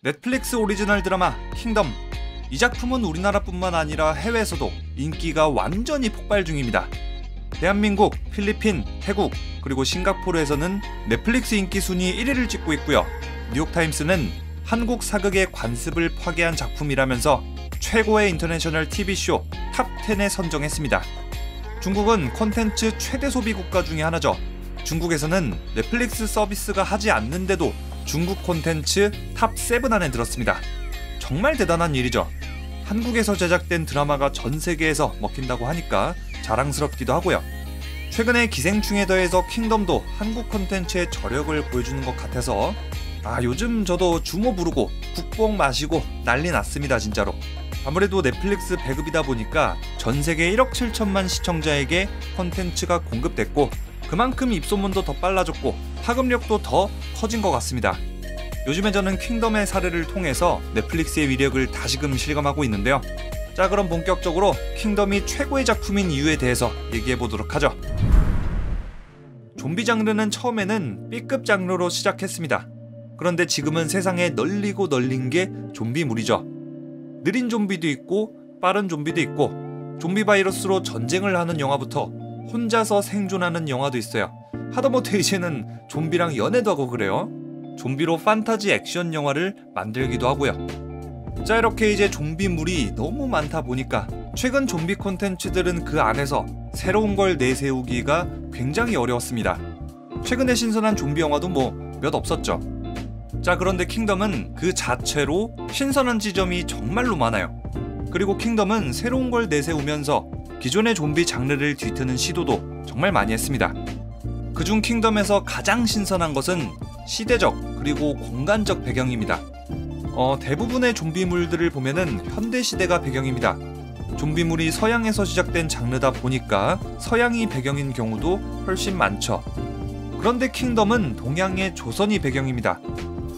넷플릭스 오리지널 드라마 킹덤. 이 작품은 우리나라뿐만 아니라 해외에서도 인기가 완전히 폭발 중입니다. 대한민국, 필리핀, 태국, 그리고 싱가포르에서는 넷플릭스 인기 순위 1위를 찍고 있고요. 뉴욕타임스는 한국 사극의 관습을 파괴한 작품이라면서 최고의 인터내셔널 TV쇼 탑10에 선정했습니다. 중국은 콘텐츠 최대 소비 국가 중에 하나죠. 중국에서는 넷플릭스 서비스가 하지 않는데도 중국 콘텐츠 탑7 안에 들었습니다. 정말 대단한 일이죠. 한국에서 제작된 드라마가 전 세계에서 먹힌다고 하니까 자랑스럽기도 하고요. 최근에 기생충에 더해서 킹덤도 한국 콘텐츠의 저력을 보여주는 것 같아서 요즘 저도 주모 부르고 국뽕 마시고 난리 났습니다. 진짜로. 아무래도 넷플릭스 배급이다 보니까 전 세계 1억 7천만 시청자에게 콘텐츠가 공급됐고 그만큼 입소문도 더 빨라졌고 파급력도 더 커진 것 같습니다. 요즘에 저는 킹덤의 사례를 통해서 넷플릭스의 위력을 다시금 실감하고 있는데요. 자, 그럼 본격적으로 킹덤이 최고의 작품인 이유에 대해서 얘기해보도록 하죠. 좀비 장르는 처음에는 B급 장르로 시작했습니다. 그런데 지금은 세상에 널리고 널린 게 좀비물이죠. 느린 좀비도 있고 빠른 좀비도 있고 좀비 바이러스로 전쟁을 하는 영화부터 혼자서 생존하는 영화도 있어요. 하다못해 이제는 좀비랑 연애도 하고 그래요. 좀비로 판타지 액션 영화를 만들기도 하고요. 자, 이렇게 이제 좀비물이 너무 많다 보니까 최근 좀비 콘텐츠들은 그 안에서 새로운 걸 내세우기가 굉장히 어려웠습니다. 최근에 신선한 좀비 영화도 몇 없었죠. 자, 그런데 킹덤은 그 자체로 신선한 지점이 정말로 많아요. 그리고 킹덤은 새로운 걸 내세우면서 기존의 좀비 장르를 뒤트는 시도도 정말 많이 했습니다. 그중 킹덤에서 가장 신선한 것은 시대적 그리고 공간적 배경입니다. 대부분의 좀비물들을 보면은 현대시대가 배경입니다. 좀비물이 서양에서 시작된 장르다 보니까 서양이 배경인 경우도 훨씬 많죠. 그런데 킹덤은 동양의 조선이 배경입니다.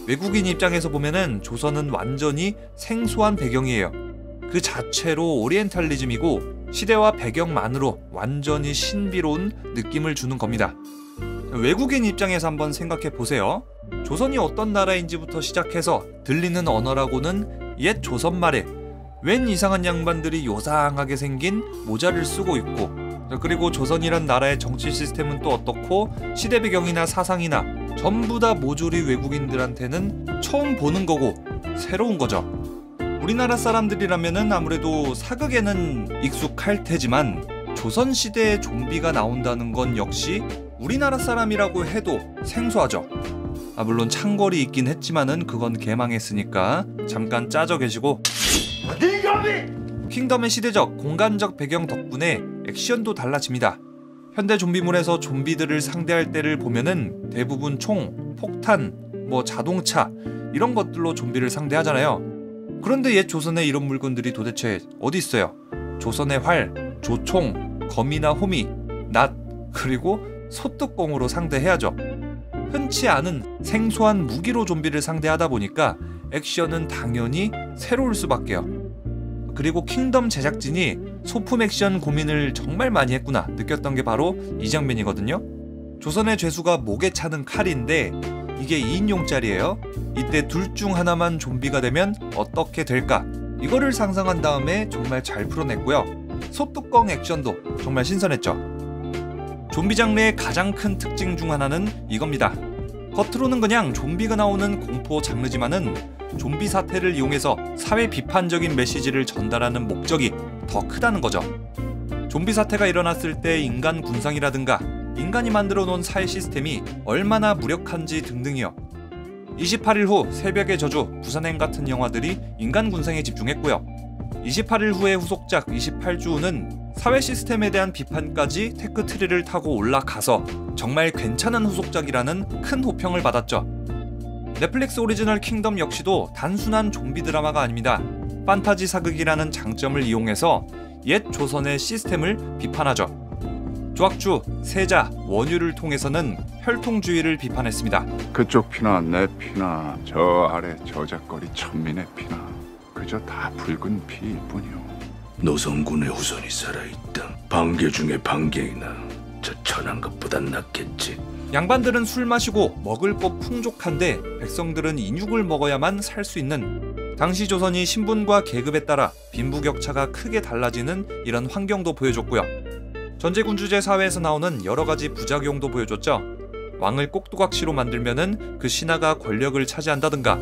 외국인 입장에서 보면은 조선은 완전히 생소한 배경이에요. 그 자체로 오리엔탈리즘이고 시대와 배경만으로 완전히 신비로운 느낌을 주는 겁니다. 외국인 입장에서 한번 생각해 보세요. 조선이 어떤 나라인지부터 시작해서 들리는 언어라고는 옛 조선말에 웬 이상한 양반들이 요상하게 생긴 모자를 쓰고 있고, 그리고 조선이란 나라의 정치 시스템은 또 어떻고 시대 배경이나 사상이나 전부 다 모조리 외국인들한테는 처음 보는 거고 새로운 거죠. 우리나라 사람들이라면은 아무래도 사극에는 익숙할 테지만 조선시대에 좀비가 나온다는 건 역시 우리나라 사람이라고 해도 생소하죠. 물론 창궐이 있긴 했지만은 그건 개망했으니까 잠깐 짜져 계시고, 킹덤의 시대적, 공간적 배경 덕분에 액션도 달라집니다. 현대 좀비물에서 좀비들을 상대할 때를 보면은 대부분 총, 폭탄, 자동차 이런 것들로 좀비를 상대하잖아요. 그런데 옛 조선에 이런 물건들이 도대체 어디 있어요? 조선의 활, 조총, 검이나 호미, 낫, 그리고 소뚜껑으로 상대해야죠. 흔치 않은 생소한 무기로 좀비를 상대하다 보니까 액션은 당연히 새로울 수밖에요. 그리고 킹덤 제작진이 소품 액션 고민을 정말 많이 했구나 느꼈던 게 바로 이 장면이거든요. 조선의 죄수가 목에 차는 칼인데 이게 2인용짜리예요. 이때 둘 중 하나만 좀비가 되면 어떻게 될까? 이거를 상상한 다음에 정말 잘 풀어냈고요. 소뚜껑 액션도 정말 신선했죠. 좀비 장르의 가장 큰 특징 중 하나는 이겁니다. 겉으로는 그냥 좀비가 나오는 공포 장르지만은 좀비 사태를 이용해서 사회 비판적인 메시지를 전달하는 목적이 더 크다는 거죠. 좀비 사태가 일어났을 때 인간 군상이라든가 인간이 만들어 놓은 사회 시스템이 얼마나 무력한지 등등이요. 28일 후, 새벽의 저주, 부산행 같은 영화들이 인간 군상에 집중했고요. 28일 후의 후속작 28주는 사회 시스템에 대한 비판까지 테크트리를 타고 올라가서 정말 괜찮은 후속작이라는 큰 호평을 받았죠. 넷플릭스 오리지널 킹덤 역시도 단순한 좀비 드라마가 아닙니다. 판타지 사극이라는 장점을 이용해서 옛 조선의 시스템을 비판하죠. 조악주, 세자, 원유를 통해서는 혈통주의를 비판했습니다. 그쪽 피나 내 피나 저 아래 저작거리 천민의 피나 그저 다 붉은 피일 뿐이오. 노성군의 후손이 살아있다. 반개 중에 반개이나 저 천한 것보단 낫겠지. 양반들은 술 마시고 먹을 것 풍족한데 백성들은 인육을 먹어야만 살 수 있는, 당시 조선이 신분과 계급에 따라 빈부격차가 크게 달라지는 이런 환경도 보여줬고요. 전제군주제 사회에서 나오는 여러가지 부작용도 보여줬죠. 왕을 꼭두각시로 만들면은 그 신하가 권력을 차지한다든가,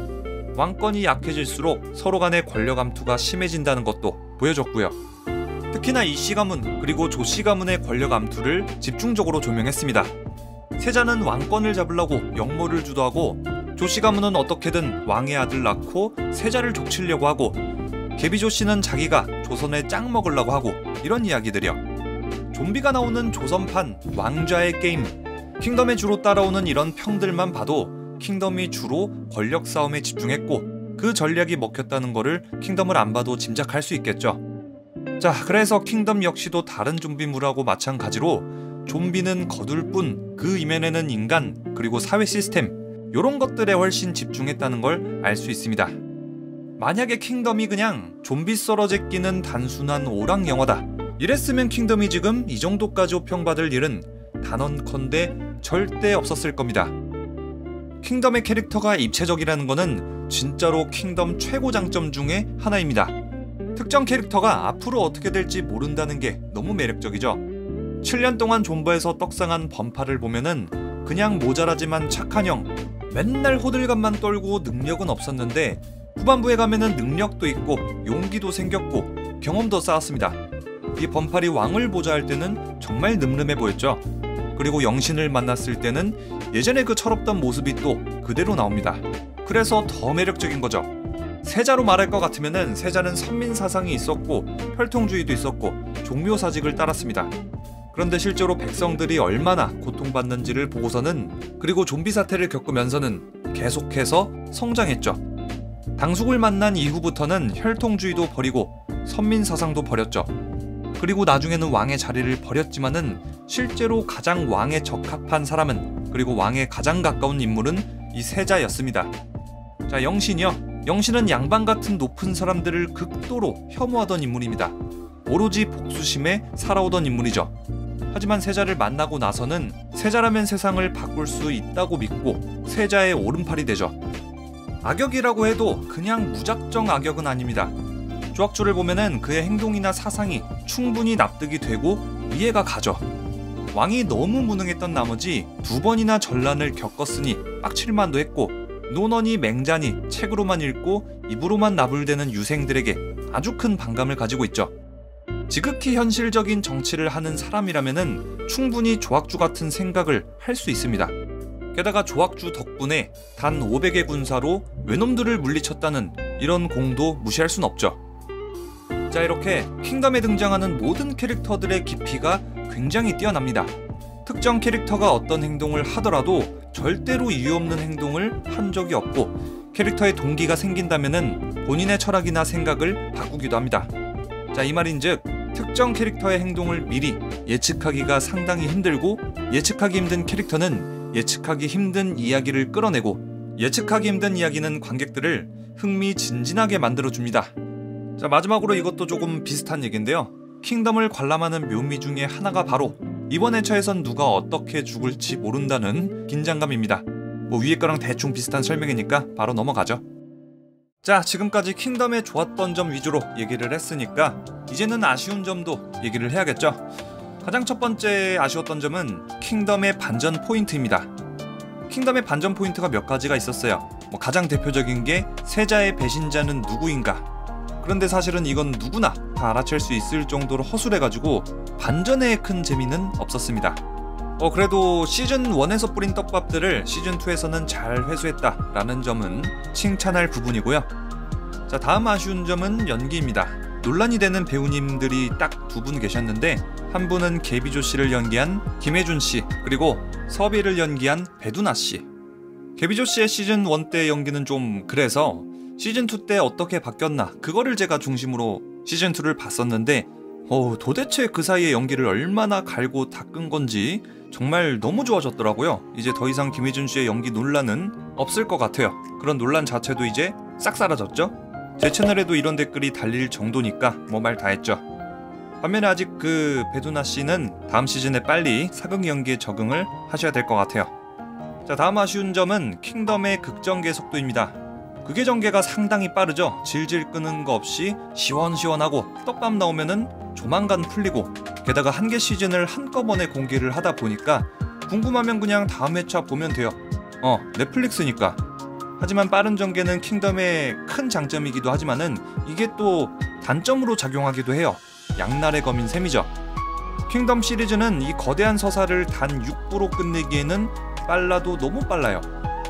왕권이 약해질수록 서로 간의 권력 암투가 심해진다는 것도 보여줬고요. 특히나 이씨 가문 그리고 조씨 가문의 권력 암투를 집중적으로 조명했습니다. 세자는 왕권을 잡으려고 역모를 주도하고, 조씨 가문은 어떻게든 왕의 아들 낳고 세자를 족치려고 하고, 계비조 씨는 자기가 조선에 짱 먹으려고 하고, 이런 이야기들이요. 좀비가 나오는 조선판 왕좌의 게임, 킹덤에 주로 따라오는 이런 평들만 봐도 킹덤이 주로 권력 싸움에 집중했고, 그 전략이 먹혔다는 거를 킹덤을 안 봐도 짐작할 수 있겠죠. 자, 그래서 킹덤 역시도 다른 좀비물하고 마찬가지로 좀비는 거둘 뿐 그 이면에는 인간 그리고 사회 시스템, 요런 것들에 훨씬 집중했다는 걸 알 수 있습니다. 만약에 킹덤이 그냥 좀비 썰어제 끼는 단순한 오락 영화다, 이랬으면 킹덤이 지금 이 정도까지 호평받을 일은 단언컨대 절대 없었을 겁니다. 킹덤의 캐릭터가 입체적이라는 거는 진짜로 킹덤 최고 장점 중에 하나입니다. 특정 캐릭터가 앞으로 어떻게 될지 모른다는 게 너무 매력적이죠. 7년 동안 존버에서 떡상한 범파를 보면은 그냥 모자라지만 착한 형, 맨날 호들갑만 떨고 능력은 없었는데 후반부에 가면은 능력도 있고 용기도 생겼고 경험도 쌓았습니다. 이 범팔이 왕을 보좌할 때는 정말 늠름해 보였죠. 그리고 영신을 만났을 때는 예전에 그 철없던 모습이 또 그대로 나옵니다. 그래서 더 매력적인 거죠. 세자로 말할 것 같으면은 세자는 선민 사상이 있었고 혈통주의도 있었고 종묘사직을 따랐습니다. 그런데 실제로 백성들이 얼마나 고통받는지를 보고서는, 그리고 좀비 사태를 겪으면서는 계속해서 성장했죠. 당숙을 만난 이후부터는 혈통주의도 버리고 선민 사상도 버렸죠. 그리고 나중에는 왕의 자리를 버렸지만은 실제로 가장 왕에 적합한 사람은, 그리고 왕에 가장 가까운 인물은 이 세자였습니다. 자, 영신이요. 영신은 양반 같은 높은 사람들을 극도로 혐오하던 인물입니다. 오로지 복수심에 살아오던 인물이죠. 하지만 세자를 만나고 나서는 세자라면 세상을 바꿀 수 있다고 믿고 세자의 오른팔이 되죠. 악역이라고 해도 그냥 무작정 악역은 아닙니다. 조학조를 보면은 그의 행동이나 사상이 충분히 납득이 되고 이해가 가죠. 왕이 너무 무능했던 나머지 2번이나 전란을 겪었으니 빡칠만도 했고, 논어니 맹자니 책으로만 읽고 입으로만 나불대는 유생들에게 아주 큰 반감을 가지고 있죠. 지극히 현실적인 정치를 하는 사람이라면은 충분히 조학주 같은 생각을 할 수 있습니다. 게다가 조학주 덕분에 단 500의 군사로 외놈들을 물리쳤다는 이런 공도 무시할 순 없죠. 자, 이렇게 킹덤에 등장하는 모든 캐릭터들의 깊이가 굉장히 뛰어납니다. 특정 캐릭터가 어떤 행동을 하더라도 절대로 이유 없는 행동을 한 적이 없고, 캐릭터의 동기가 생긴다면은 본인의 철학이나 생각을 바꾸기도 합니다. 자, 이 말인즉 특정 캐릭터의 행동을 미리 예측하기가 상당히 힘들고, 예측하기 힘든 캐릭터는 예측하기 힘든 이야기를 끌어내고, 예측하기 힘든 이야기는 관객들을 흥미진진하게 만들어줍니다. 자, 마지막으로 이것도 조금 비슷한 얘기인데요. 킹덤을 관람하는 묘미 중에 하나가 바로 이번 회차에선 누가 어떻게 죽을지 모른다는 긴장감입니다. 뭐 위에 거랑 대충 비슷한 설명이니까 바로 넘어가죠. 자, 지금까지 킹덤의 좋았던 점 위주로 얘기를 했으니까 이제는 아쉬운 점도 얘기를 해야겠죠. 가장 첫 번째 아쉬웠던 점은 킹덤의 반전 포인트입니다. 킹덤의 반전 포인트가 몇 가지가 있었어요. 가장 대표적인 게 세자의 배신자는 누구인가. 그런데 사실은 이건 누구나 다 알아챌 수 있을 정도로 허술해가지고 반전의 큰 재미는 없었습니다. 그래도 시즌1에서 뿌린 떡밥들을 시즌2에서는 잘 회수했다라는 점은 칭찬할 부분이고요. 자, 다음 아쉬운 점은 연기입니다. 논란이 되는 배우님들이 딱 2분 계셨는데, 한 분은 계비조 씨를 연기한 김혜준 씨, 그리고 서비를 연기한 배두나 씨. 계비조 씨의 시즌1 때 연기는 좀 그래서 시즌2 때 어떻게 바뀌었나, 그거를 제가 중심으로 시즌2를 봤었는데, 도대체 그 사이에 연기를 얼마나 갈고 닦은 건지 정말 너무 좋아졌더라고요. 이제 더 이상 김혜준 씨의 연기 논란은 없을 것 같아요. 그런 논란 자체도 이제 싹 사라졌죠. 제 채널에도 이런 댓글이 달릴 정도니까 뭐 말 다 했죠. 반면에 아직 그 배두나 씨는 다음 시즌에 빨리 사극 연기에 적응을 하셔야 될 것 같아요. 자, 다음 아쉬운 점은 킹덤의 극전개 속도입니다. 그게 전개가 상당히 빠르죠. 질질 끄는 거 없이 시원시원하고 떡밥 나오면은 조만간 풀리고, 게다가 한 개 시즌을 한꺼번에 공개를 하다 보니까 궁금하면 그냥 다음 회차 보면 돼요. 넷플릭스니까. 하지만 빠른 전개는 킹덤의 큰 장점이기도 하지만은 이게 또 단점으로 작용하기도 해요. 양날의 검인 셈이죠. 킹덤 시리즈는 이 거대한 서사를 단 6부로 끝내기에는 빨라도 너무 빨라요.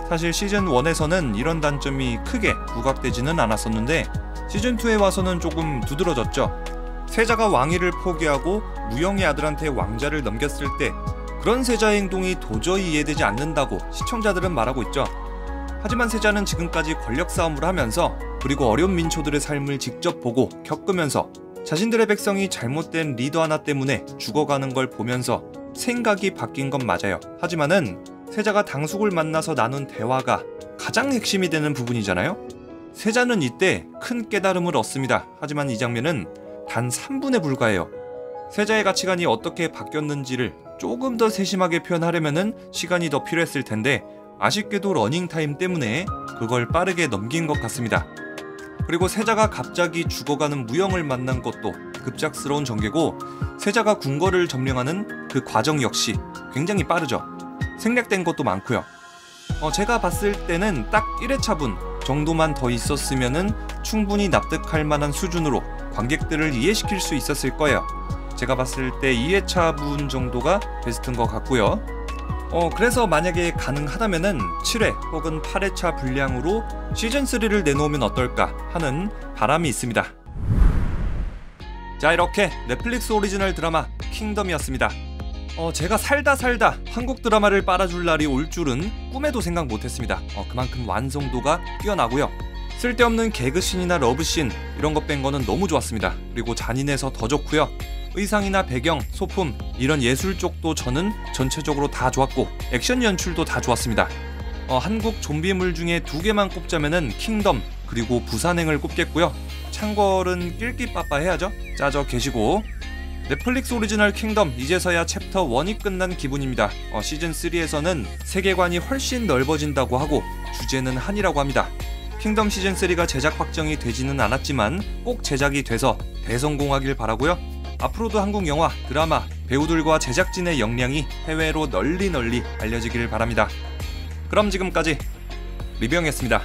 사실 시즌 1에서는 이런 단점이 크게 부각되지는 않았었는데 시즌 2에 와서는 조금 두드러졌죠. 세자가 왕위를 포기하고 무영의 아들한테 왕자를 넘겼을 때 그런 세자의 행동이 도저히 이해되지 않는다고 시청자들은 말하고 있죠. 하지만 세자는 지금까지 권력 싸움을 하면서, 그리고 어려운 민초들의 삶을 직접 보고 겪으면서 자신들의 백성이 잘못된 리더 하나 때문에 죽어가는 걸 보면서 생각이 바뀐 건 맞아요. 하지만은 세자가 당숙을 만나서 나눈 대화가 가장 핵심이 되는 부분이잖아요. 세자는 이때 큰 깨달음을 얻습니다. 하지만 이 장면은 단 3분에 불과해요. 세자의 가치관이 어떻게 바뀌었는지를 조금 더 세심하게 표현하려면은 시간이 더 필요했을 텐데 아쉽게도 러닝타임 때문에 그걸 빠르게 넘긴 것 같습니다. 그리고 세자가 갑자기 죽어가는 무영을 만난 것도 급작스러운 전개고, 세자가 궁궐을 점령하는 그 과정 역시 굉장히 빠르죠. 생략된 것도 많고요. 제가 봤을 때는 딱 1회차분 정도만 더 있었으면은 충분히 납득할 만한 수준으로 관객들을 이해시킬 수 있었을 거예요. 제가 봤을 때 2회차분 정도가 베스트인 것 같고요. 그래서 만약에 가능하다면은 7회 혹은 8회차 분량으로 시즌3를 내놓으면 어떨까 하는 바람이 있습니다. 자, 이렇게 넷플릭스 오리지널 드라마 킹덤이었습니다. 제가 살다 한국 드라마를 빨아줄 날이 올 줄은 꿈에도 생각 못했습니다. 그만큼 완성도가 뛰어나고요. 쓸데없는 개그씬이나 러브씬 이런 거 뺀 거는 너무 좋았습니다. 그리고 잔인해서 더 좋고요. 의상이나 배경, 소품 이런 예술 쪽도 저는 전체적으로 다 좋았고, 액션 연출도 다 좋았습니다. 한국 좀비물 중에 2개만 꼽자면은 킹덤 그리고 부산행을 꼽겠고요. 창궐은 낄끼빠빠 해야죠. 짜져 계시고, 넷플릭스 오리지널 킹덤 이제서야 챕터 1이 끝난 기분입니다. 시즌 3에서는 세계관이 훨씬 넓어진다고 하고 주제는 한이라고 합니다. 킹덤 시즌 3가 제작 확정이 되지는 않았지만 꼭 제작이 돼서 대성공하길 바라고요. 앞으로도 한국 영화, 드라마, 배우들과 제작진의 역량이 해외로 널리 알려지길 바랍니다. 그럼 지금까지 리뷰영이었습니다.